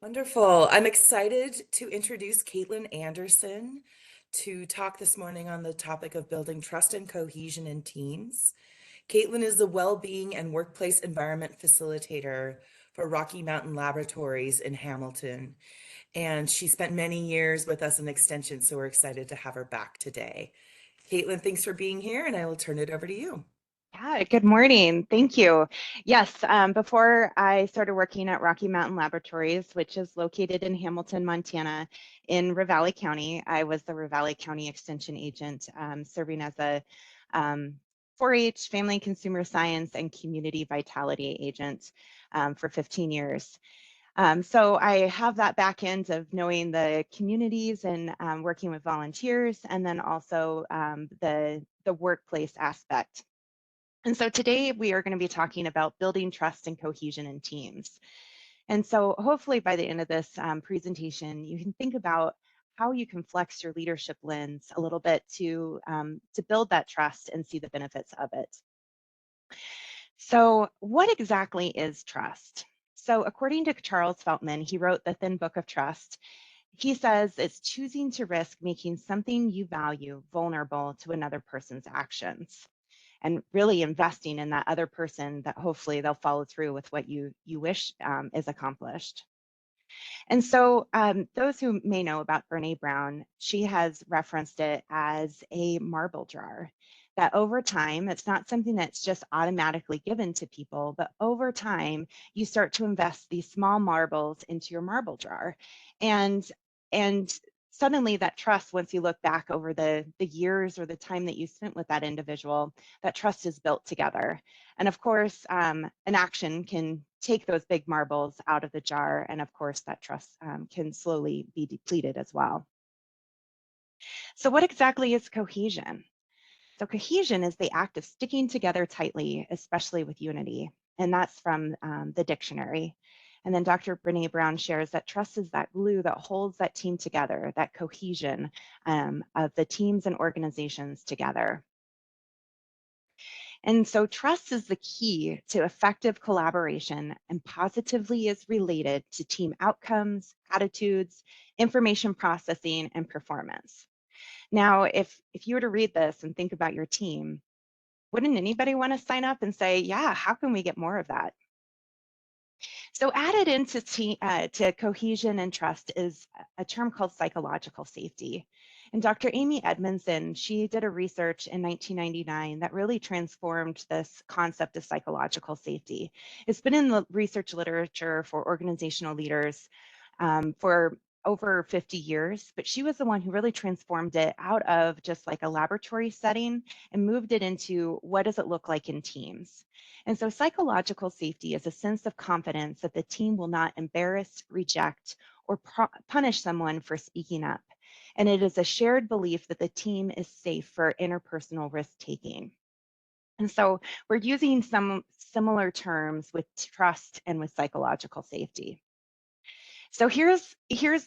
Wonderful. I'm excited to introduce Caitlin Anderson to talk this morning on the topic of building trust and cohesion in teams. Caitlin is the well-being and workplace environment facilitator for Rocky Mountain Laboratories in Hamilton, and she spent many years with us in Extension, so we're excited to have her back today. Caitlin, thanks for being here, and I will turn it over to you. Yeah, good morning. Thank you. Yes, before I started working at Rocky Mountain Laboratories, which is located in Hamilton, Montana, in Ravalli County, I was the Ravalli County Extension agent, serving as a um, 4-H family consumer science and community vitality agent for 15 years. So I have that back end of knowing the communities and working with volunteers, and then also the workplace aspect. And so today we are going to be talking about building trust and cohesion in teams. And so hopefully by the end of this presentation, you can think about how you can flex your leadership lens a little bit to build that trust and see the benefits of it. So what exactly is trust? So according to Charles Feltman, he wrote The Thin Book of Trust. He says it's choosing to risk making something you value vulnerable to another person's actions, and really investing in that other person that hopefully they'll follow through with what you wish is accomplished. And so those who may know about Brene Brown, she has referenced it as a marble jar. That over time, it's not something that's just automatically given to people, but over time, you start to invest these small marbles into your marble jar. And and suddenly that trust, once you look back over the years or the time that you spent with that individual, that trust is built together. And of course, an action can take those big marbles out of the jar. And of course, that trust can slowly be depleted as well. So what exactly is cohesion? So cohesion is the act of sticking together tightly, especially with unity. And that's from the dictionary. And then Dr. Brene Brown shares that trust is that glue that holds that team together, that cohesion of the teams and organizations together. And so trust is the key to effective collaboration and positively is related to team outcomes, attitudes, information processing, and performance. Now, if you were to read this and think about your team, wouldn't anybody want to sign up and say, yeah, how can we get more of that? So added into to cohesion and trust is a term called psychological safety. And Dr. Amy Edmondson, she did a research in 1999 that really transformed this concept of psychological safety. It's been in the research literature for organizational leaders for over 50 years, but she was the one who really transformed it out of just like a laboratory setting and moved it into what does it look like in teams. And so psychological safety is a sense of confidence that the team will not embarrass, reject, or punish someone for speaking up. And it is a shared belief that the team is safe for interpersonal risk taking. And so we're using some similar terms with trust and with psychological safety. So here's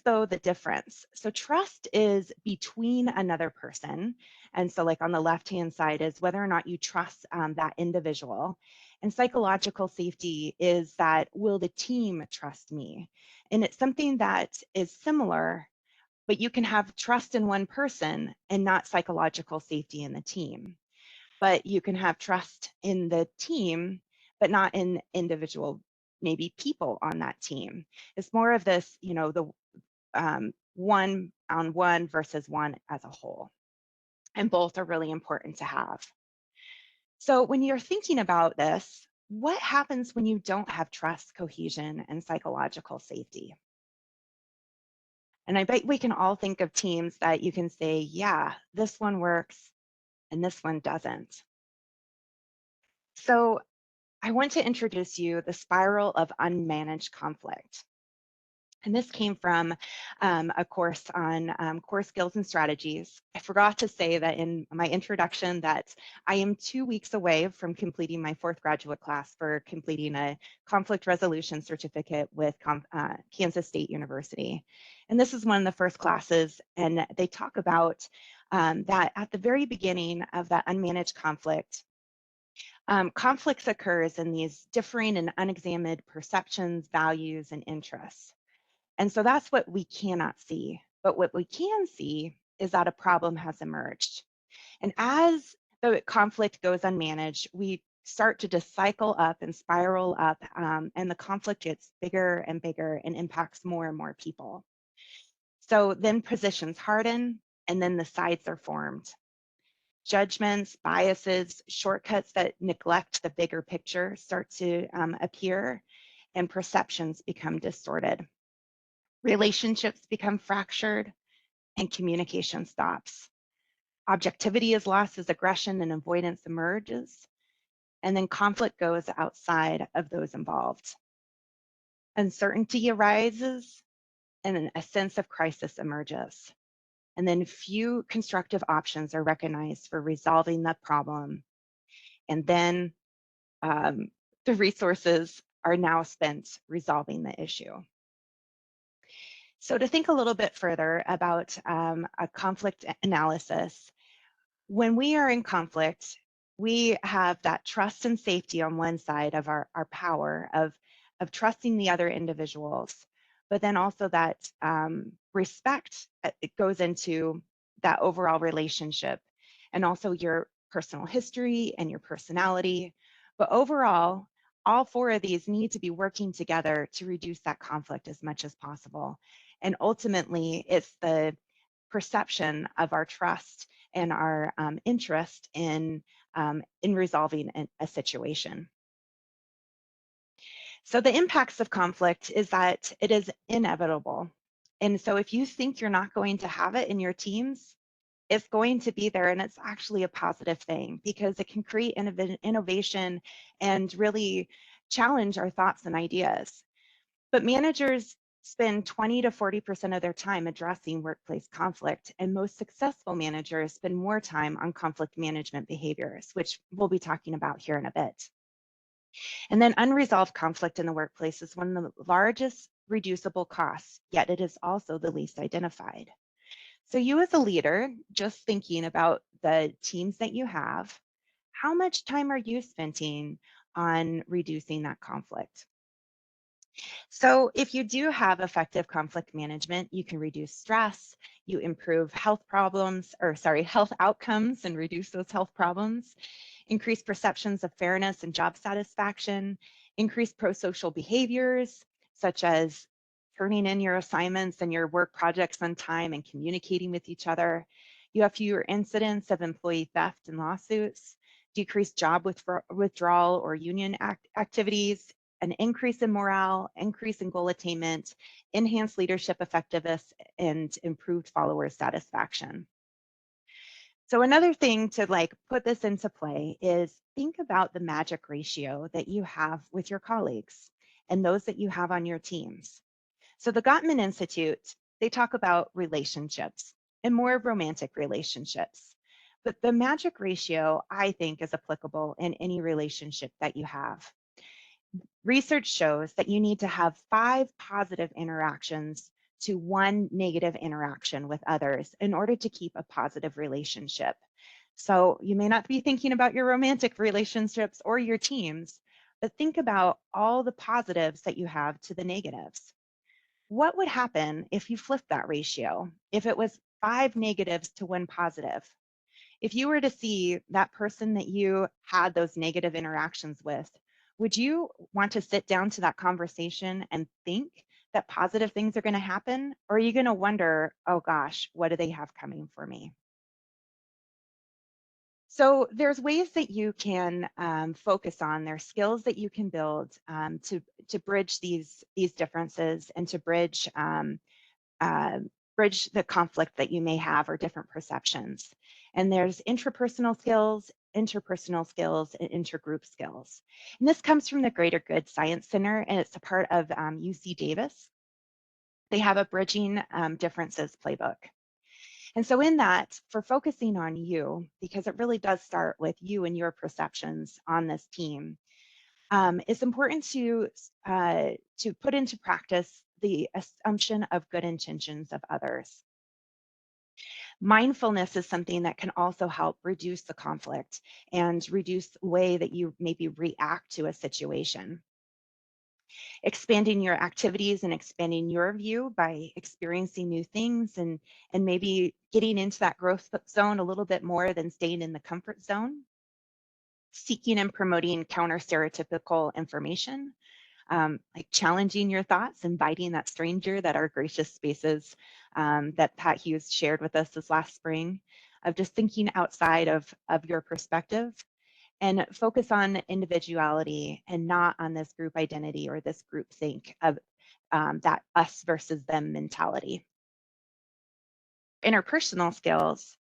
though the difference. So trust is between another person. And so like on the left-hand side is whether or not you trust that individual. And psychological safety is that will the team trust me? And it's something that is similar, but you can have trust in one person and not psychological safety in the team. But you can have trust in the team, but not in individual, maybe people on that team. It's more of this, the one on one versus one as a whole. And both are really important to have. So when you're thinking about this, what happens when you don't have trust, cohesion, and psychological safety? And I bet we can all think of teams that you can say, yeah, this one works and this one doesn't. So I want to introduce you the spiral of unmanaged conflict. And this came from a course on core skills and strategies. I forgot to say that in my introduction that I am 2 weeks away from completing my 4th graduate class for completing a conflict resolution certificate with Kansas State University. And this is one of the first classes, and they talk about that at the very beginning of that unmanaged conflict, conflicts occurs in these differing and unexamined perceptions, values, and interests. And so that's what we cannot see. But what we can see is that a problem has emerged. And as the conflict goes unmanaged, we start to just cycle up and spiral up, and the conflict gets bigger and bigger and impacts more and more people. So then positions harden, and then the sides are formed. Judgments, biases, shortcuts that neglect the bigger picture start to appear, and perceptions become distorted. Relationships become fractured, and communication stops. Objectivity is lost as aggression and avoidance emerges, and then conflict goes outside of those involved. Uncertainty arises, and then a sense of crisis emerges. And then few constructive options are recognized for resolving the problem. And then um, the resources are now spent resolving the issue. So to think a little bit further about a conflict analysis, when we are in conflict, we have that trust and safety on one side of our power of trusting the other individuals, but then also that respect, it goes into that overall relationship and also your personal history and your personality. But overall, all four of these need to be working together to reduce that conflict as much as possible. And ultimately, it's the perception of our trust and our interest in resolving a situation. So the impacts of conflict is that it is inevitable. And so if you think you're not going to have it in your teams, it's going to be there, and it's actually a positive thing because it can create innovation and really challenge our thoughts and ideas. But managers spend 20 to 40% of their time addressing workplace conflict, and most successful managers spend more time on conflict management behaviors, which we'll be talking about here in a bit. And then unresolved conflict in the workplace is one of the largest reducible costs, yet it is also the least identified. So you as a leader, just thinking about the teams that you have, how much time are you spending on reducing that conflict? So if you do have effective conflict management, you can reduce stress, you improve health outcomes and reduce those health problems, increase perceptions of fairness and job satisfaction, increase pro-social behaviors, such as turning in your assignments and your work projects on time and communicating with each other. You have fewer incidents of employee theft and lawsuits, decreased job withdrawal or union activities, an increase in morale, increase in goal attainment, enhanced leadership effectiveness, and improved follower satisfaction. So another thing to put this into play is think about the magic ratio that you have with your colleagues and those that you have on your teams. So the Gottman Institute, they talk about relationships and more romantic relationships. But the magic ratio, I think, is applicable in any relationship that you have. Research shows that you need to have 5 positive interactions to 1 negative interaction with others in order to keep a positive relationship. So you may not be thinking about your romantic relationships or your teams, but think about all the positives that you have to the negatives. What would happen if you flipped that ratio? If it was 5 negatives to 1 positive? If you were to see that person that you had those negative interactions with, would you want to sit down to that conversation and think that positive things are going to happen? Or are you going to wonder, oh gosh, what do they have coming for me? So there's ways that you can focus on, there's skills that you can build to bridge these differences and to uh, bridge the conflict that you may have or different perceptions. And there's intrapersonal skills, interpersonal skills, and intergroup skills. And this comes from the Greater Good Science Center, and it's a part of UC Davis. They have a Bridging Differences playbook. And so in that, for focusing on you, because it really does start with you and your perceptions on this team, it's important to put into practice the assumption of good intentions of others. Mindfulness is something that can also help reduce the conflict and reduce the way that you maybe react to a situation. Expanding your activities and expanding your view by experiencing new things and maybe getting into that growth zone a little bit more than staying in the comfort zone. Seeking and promoting counter stereotypical information, like challenging your thoughts, inviting that stranger that our gracious spaces that Pat Hughes shared with us this last spring, of just thinking outside of your perspective and focus on individuality and not on this group identity or this group think of that us versus them mentality. Interpersonal skills,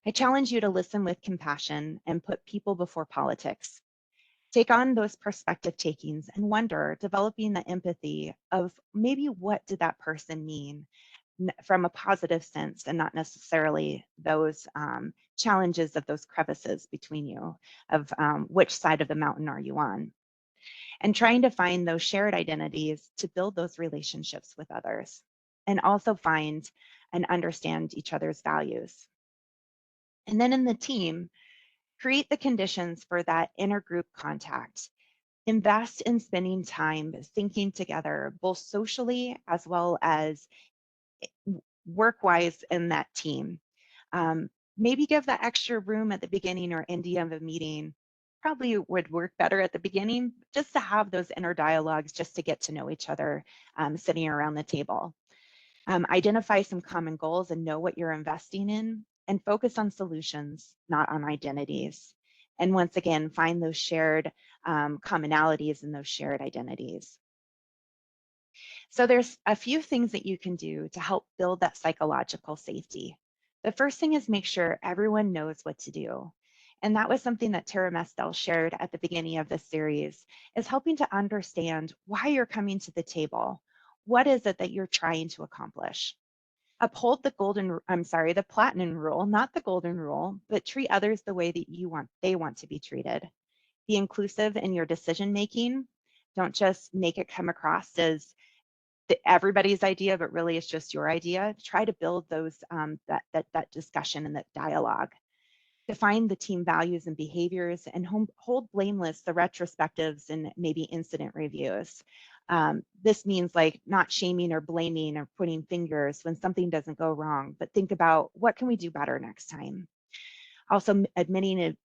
I challenge you to listen with compassion and put people before politics. Take on those perspective takings and wonder, developing the empathy of maybe what did that person mean from a positive sense and not necessarily those challenges of those crevices between you of which side of the mountain are you on, and trying to find those shared identities to build those relationships with others and also find and understand each other's values. And then in the team, create the conditions for that intergroup contact. Invest in spending time thinking together, both socially as well as work-wise in that team. Um, Maybe give that extra room at the beginning or ending of a meeting. Probably would work better at the beginning, just to have those inner dialogues, just to get to know each other sitting around the table. Identify some common goals and know what you're investing in, and focus on solutions, not on identities. And once again, find those shared commonalities and those shared identities. So there's a few things that you can do to help build that psychological safety. The first thing is make sure everyone knows what to do. And that was something that Tara Mestel shared at the beginning of this series, is helping to understand why you're coming to the table. What is it that you're trying to accomplish? Uphold the platinum rule, not the golden rule, but treat others the way that they want to be treated. Be inclusive in your decision making. Don't just make it come across as everybody's idea, but really it's just your idea. Try to build those that discussion and that dialogue. Define the team values and behaviors, and hold blameless the retrospectives and maybe incident reviews. This means like not shaming or blaming or pointing fingers when something doesn't go wrong, but think about what can we do better next time. Also admitting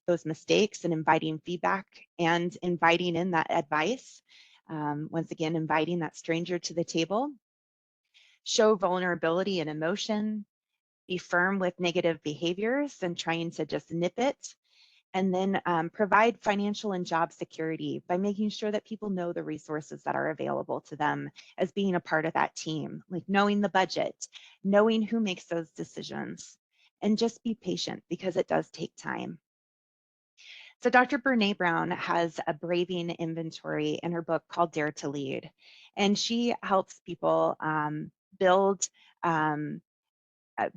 those mistakes and inviting feedback and inviting in that advice. Once again, inviting that stranger to the table. Show vulnerability and emotion. Be firm with negative behaviors and trying to just nip it. And then provide financial and job security by making sure that people know the resources that are available to them as being a part of that team, like knowing the budget, knowing who makes those decisions, and just be patient because it does take time. So Dr. Brene Brown has a braving inventory in her book called Dare to Lead, and she helps people build um,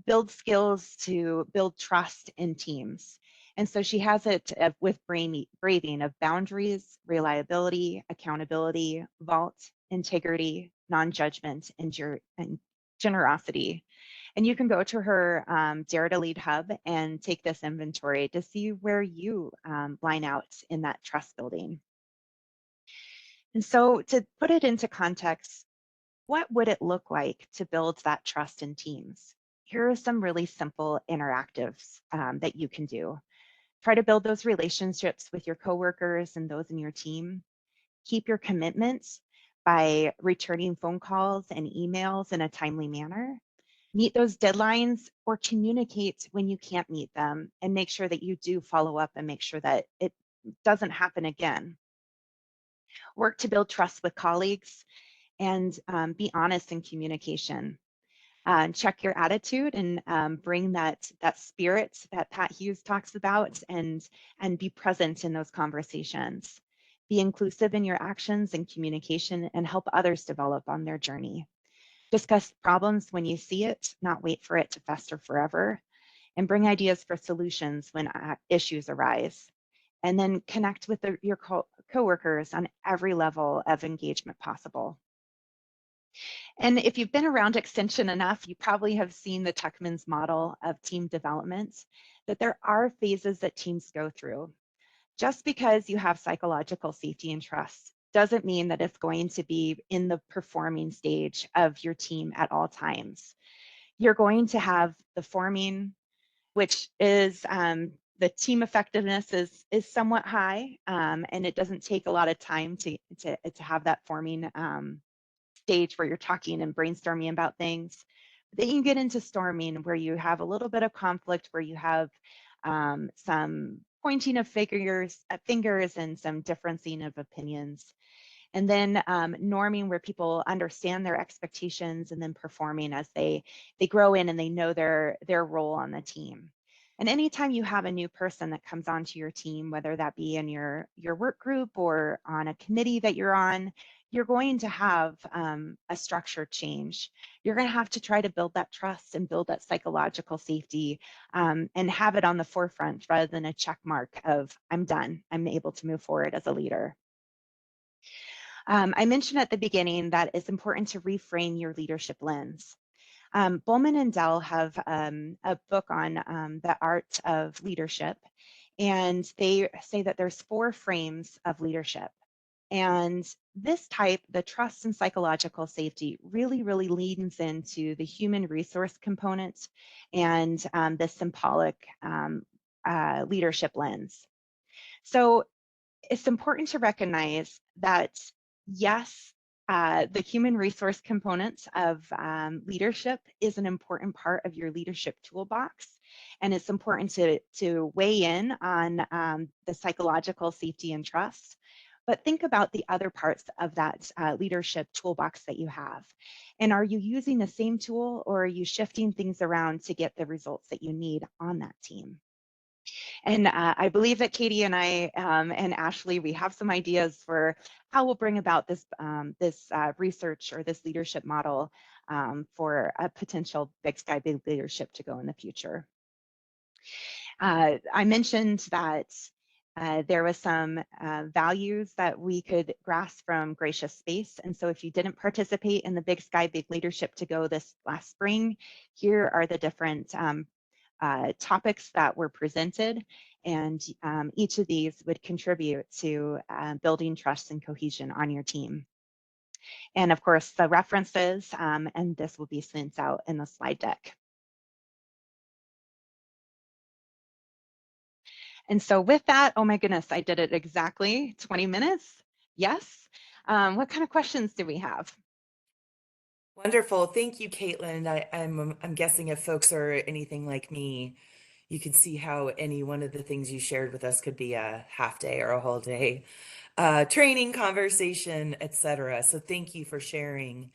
build skills to build trust in teams. And so she has it with braving of boundaries, reliability, accountability, vault, integrity, non-judgment, and generosity. And you can go to her Dare to Lead hub and take this inventory to see where you line out in that trust building. And so to put it into context, what would it look like to build that trust in teams? Here are some really simple interactives that you can do. Try to build those relationships with your coworkers and those in your team. Keep your commitments by returning phone calls and emails in a timely manner. Meet those deadlines or communicate when you can't meet them, and make sure that you do follow up and make sure that it doesn't happen again. Work to build trust with colleagues and be honest in communication. Check your attitude and bring that spirit that Pat Hughes talks about, and be present in those conversations. Be inclusive in your actions and communication, and help others develop on their journey. Discuss problems when you see it, not wait for it to fester forever, and bring ideas for solutions when issues arise. And then connect with your coworkers on every level of engagement possible. And if you've been around Extension enough, you probably have seen the Tuckman's model of team development, that there are phases that teams go through. Just because you have psychological safety and trust doesn't mean that it's going to be in the performing stage of your team at all times. You're going to have the forming, which is the team effectiveness is somewhat high, and it doesn't take a lot of time to have that forming stage where you're talking and brainstorming about things. Then you get into storming, where you have a little bit of conflict, where you have some pointing of fingers and some differencing of opinions. And then norming, where people understand their expectations, and then performing as they grow in and they know their role on the team. And anytime you have a new person that comes onto your team, whether that be in your work group or on a committee that you're on, you're going to have a structure change. You're going to have to try to build that trust and build that psychological safety, and have it on the forefront rather than a check mark of I'm done, I'm able to move forward as a leader. I mentioned at the beginning that it's important to reframe your leadership lens. Bowman and Dell have a book on the art of leadership, and they say that there's 4 frames of leadership. And this type, the trust and psychological safety, really leans into the human resource component and the symbolic leadership lens. So it's important to recognize that, yes, the human resource component of leadership is an important part of your leadership toolbox. And it's important to weigh in on the psychological safety and trust. But think about the other parts of that leadership toolbox that you have. And are you using the same tool, or are you shifting things around to get the results that you need on that team? And I believe that Katie and I and Ashley, we have some ideas for how we'll bring about this research or this leadership model for a potential Big Sky Big Leadership to go in the future. I mentioned that there was some values that we could grasp from Gracious Space. And so if you didn't participate in the Big Sky Big Leadership to go this last spring, here are the different topics that were presented, and each of these would contribute to building trust and cohesion on your team. And of course, the references, and this will be sent out in the slide deck. And so with that, oh my goodness, I did it exactly 20 minutes. Yes. What kind of questions do we have? Wonderful. Thank you, Caitlin. I'm guessing if folks are anything like me, you can see how any one of the things you shared with us could be a half day or a whole day, training, conversation, etc. So thank you for sharing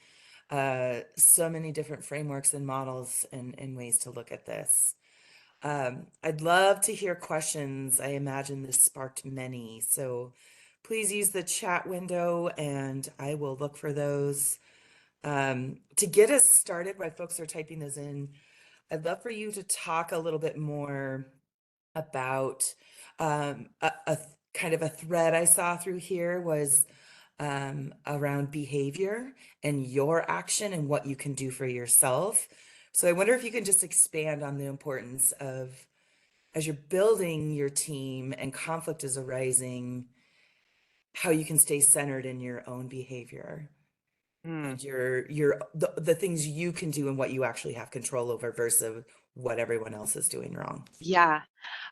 so many different frameworks and models and ways to look at this. I'd love to hear questions. I imagine this sparked many. So please use the chat window and I will look for those. To get us started, while folks are typing those in, I'd love for you to talk a little bit more about a kind of a thread I saw through here was around behavior and your action and what you can do for yourself. So I wonder if you can just expand on the importance of, as you're building your team and conflict is arising, how you can stay centered in your own behavior Mm, and the things you can do and what you actually have control over versus what everyone else is doing wrong. yeah.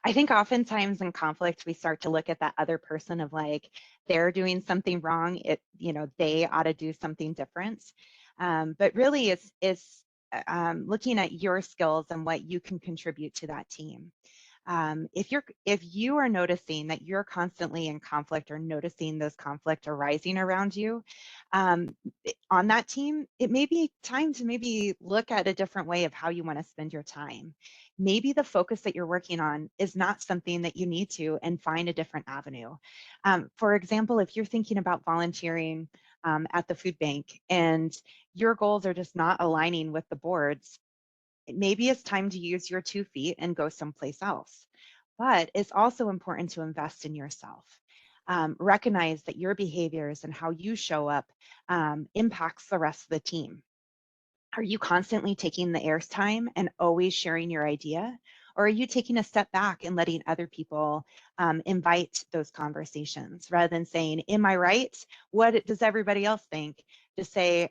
I think oftentimes in conflict, we start to look at that other person of like, they're doing something wrong. They ought to do something different. But really it's looking at your skills and what you can contribute to that team. If you are noticing that you're constantly in conflict or noticing those conflict arising around you, um, on that team, it may be time to maybe look at a different way of how you want to spend your time. Maybe the focus that you're working on is not something that you need to, and find a different avenue. For example, if you're thinking about volunteering at the food bank and your goals are just not aligning with the board's, maybe it's time to use your 2 feet and go someplace else. But it's also important to invest in yourself. Recognize that your behaviors and how you show up impacts the rest of the team. Are you constantly taking the airtime and always sharing your idea? Or are you taking a step back and letting other people invite those conversations rather than saying, am I right? What does everybody else think? To say,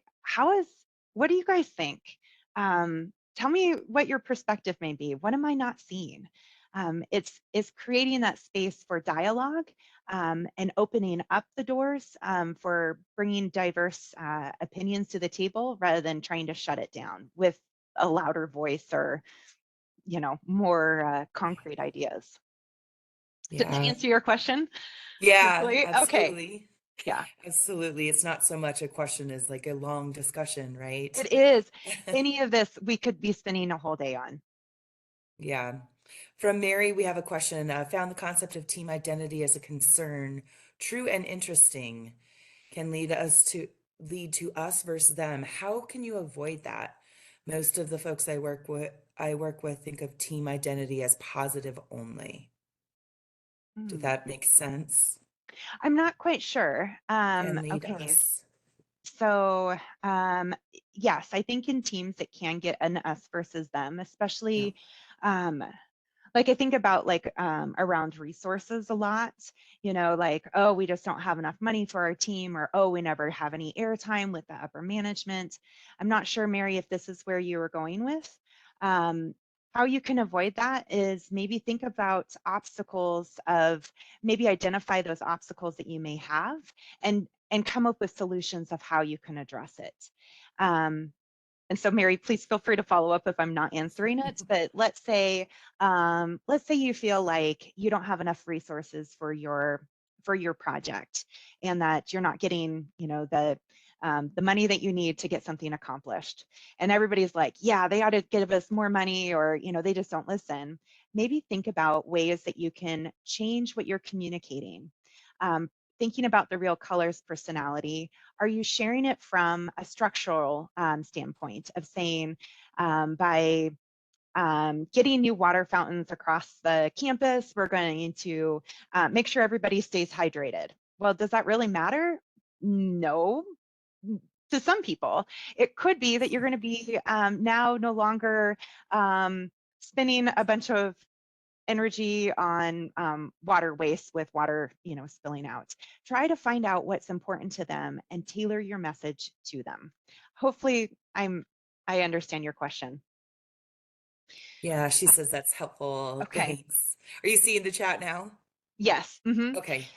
what do you guys think? Tell me what your perspective may be. What am I not seeing? It's creating that space for dialogue and opening up the doors for bringing diverse opinions to the table rather than trying to shut it down with a louder voice or, more concrete ideas. Did that Yeah. answer your question? Yeah, Hopefully. Okay. absolutely. Yeah, Absolutely. It's not so much a question as like a long discussion, right? it is. Any of this we could be spending a whole day on. Yeah. From Mary, we have a question. Found the concept of team identity as a concern, true and interesting, can lead to us versus them. How can you avoid that? Most of the folks I work with think of team identity as positive only. Did Hmm. that make sense? I'm not quite sure. Can lead Okay. us. So, yes, I think in teams it can get an us versus them, Yeah. especially um, like I think about like around resources a lot, like, oh, we just don't have enough money for our team, or oh, we never have any airtime with the upper management. I'm not sure, Mary, if this is where you were going with. Um, how you can avoid that is maybe think about obstacles of maybe identify those obstacles that you may have and come up with solutions of how you can address it. Um, and so, Mary, please feel free to follow up if I'm not answering it. But let's say you feel like you don't have enough resources for your project, and that you're not getting, the money that you need to get something accomplished. And everybody's like, yeah, they ought to give us more money, or they just don't listen. Maybe think about ways that you can change what you're communicating. Um, Thinking about the real colors personality, are you sharing it from a structural standpoint of saying by getting new water fountains across the campus, we're going to make sure everybody stays hydrated? Well, does that really matter? No. To some people, it could be that you're going to be now no longer spending a bunch of energy on water waste with water, spilling out. Try to find out what's important to them and tailor your message to them. Hopefully, I understand your question. Yeah, she says that's helpful. Okay. Thanks. Are you seeing the chat now? Yes. Okay.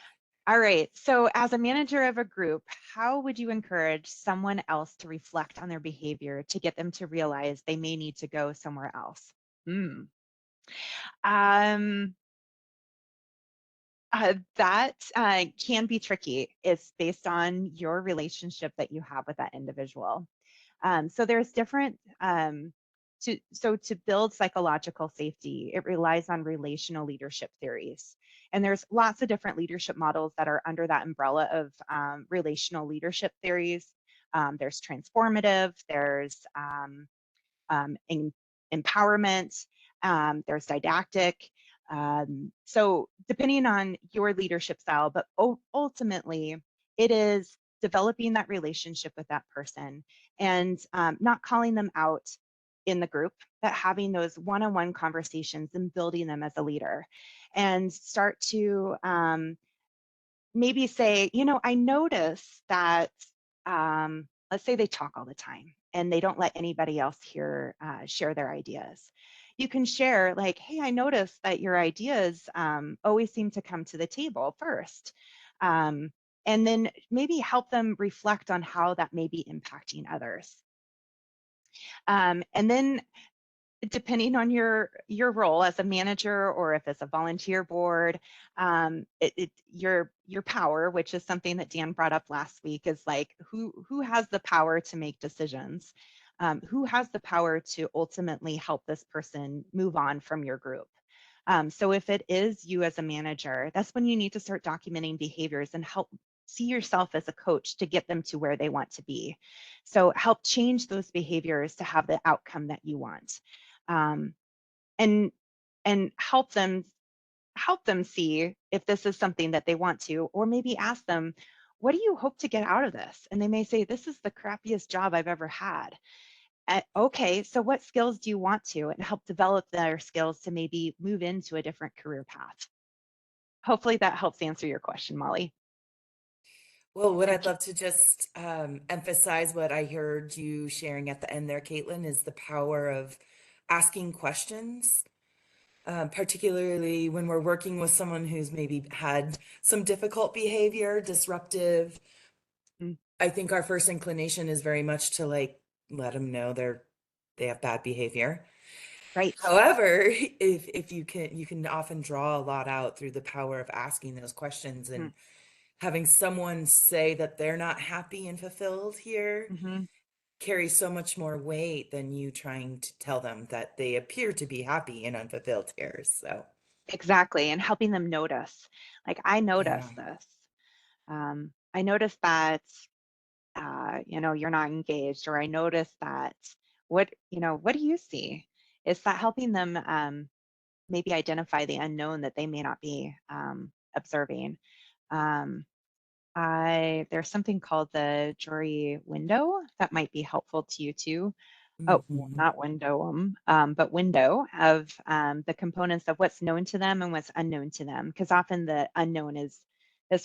All right. So, as a manager of a group, how would you encourage someone else to reflect on their behavior to get them to realize they may need to go somewhere else? Hmm. Um, that can be tricky. It's based on your relationship that you have with that individual. So there's different to build psychological safety, it relies on relational leadership theories. And there's lots of different leadership models that are under that umbrella of relational leadership theories. There's transformative, there's in empowerment, there's didactic. So depending on your leadership style, but ultimately it is developing that relationship with that person and not calling them out in the group, but having those one-on-one conversations and building them as a leader, and start to maybe say, I notice that, let's say they talk all the time and they don't let anybody else share their ideas. You can share like, hey, I noticed that your ideas always seem to come to the table first. Um, and then maybe help them reflect on how that may be impacting others. And then depending on your role as a manager or if it's a volunteer board, your power, which is something that Dan brought up last week, is like who has the power to make decisions, who has the power to ultimately help this person move on from your group. So if it is you as a manager, that's when you need to start documenting behaviors and help see yourself as a coach to get them to where they want to be. So help change those behaviors to have the outcome that you want. Um, and and help them see if this is something that they want to, or maybe ask them, what do you hope to get out of this? And they may say, this is the crappiest job I've ever had. Okay, so what skills do you want to, and help develop their skills to maybe move into a different career path? Hopefully that helps answer your question, Molly. Well, what Or I'd love to just emphasize what I heard you sharing at the end there, Caitlin, is the power of asking questions, particularly when we're working with someone who's maybe had some difficult behavior, disruptive. Mm, I think our first inclination is very much to like let them know they have bad behavior. right. However, if you can often draw a lot out through the power of asking those questions Mhm, and having someone say that they're not happy and fulfilled here mhm. carries so much more weight than you trying to tell them that they appear to be happy and unfulfilled here. So, Exactly, and helping them notice. Like, I yeah, notice this. I notice that, you're not engaged, or I notice that what do you see? Is that helping them maybe identify the unknown that they may not be observing? Um, there's something called the jury window that might be helpful to you too. Oh, hmm, not window, but window of the components of what's known to them and what's unknown to them. Because often the unknown is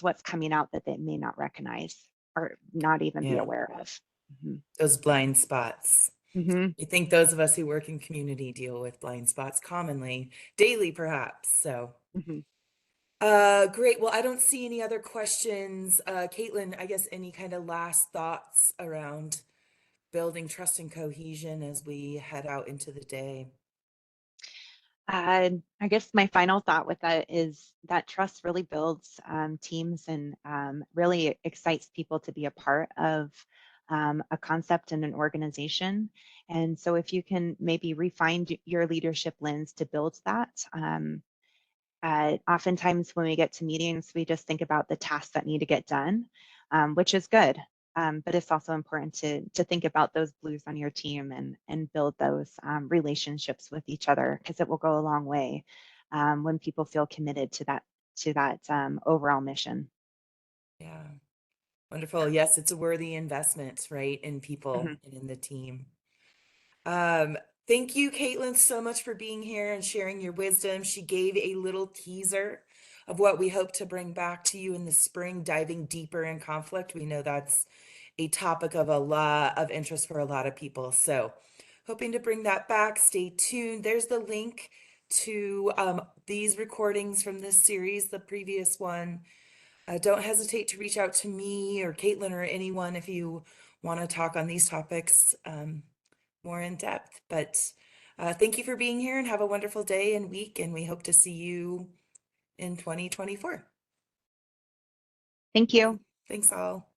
what's coming out that they may not recognize or not even be yeah, aware of. Hmm. those blind spots. Hmm. I think those of us who work in community deal with blind spots commonly, daily perhaps. So, Hmm. great. Well, I don't see any other questions. Caitlin, I guess any kind of last thoughts around building trust and cohesion as we head out into the day? I guess my final thought with that is that trust really builds teams and really excites people to be a part of a concept and an organization. And so, if you can maybe refine your leadership lens to build that, oftentimes, when we get to meetings, we just think about the tasks that need to get done, which is good. But it's also important to think about those blues on your team and build those relationships with each other, because it will go a long way when people feel committed to that overall mission. Yeah, wonderful. Yes, it's a worthy investment, right, in Mhm. people and in the team. Um, Thank you, Caitlin, so much for being here and sharing your wisdom. She gave a little teaser of what we hope to bring back to you in the spring, diving deeper in conflict. We know that's a topic of a lot of interest for a lot of people. So, hoping to bring that back. Stay tuned. There's the link to these recordings from this series, the previous one. Don't hesitate to reach out to me or Caitlin or anyone if you want to talk on these topics more in depth. But thank you for being here and have a wonderful day and week. And we hope to see you in 2024. Thank Bye. you. Thanks all.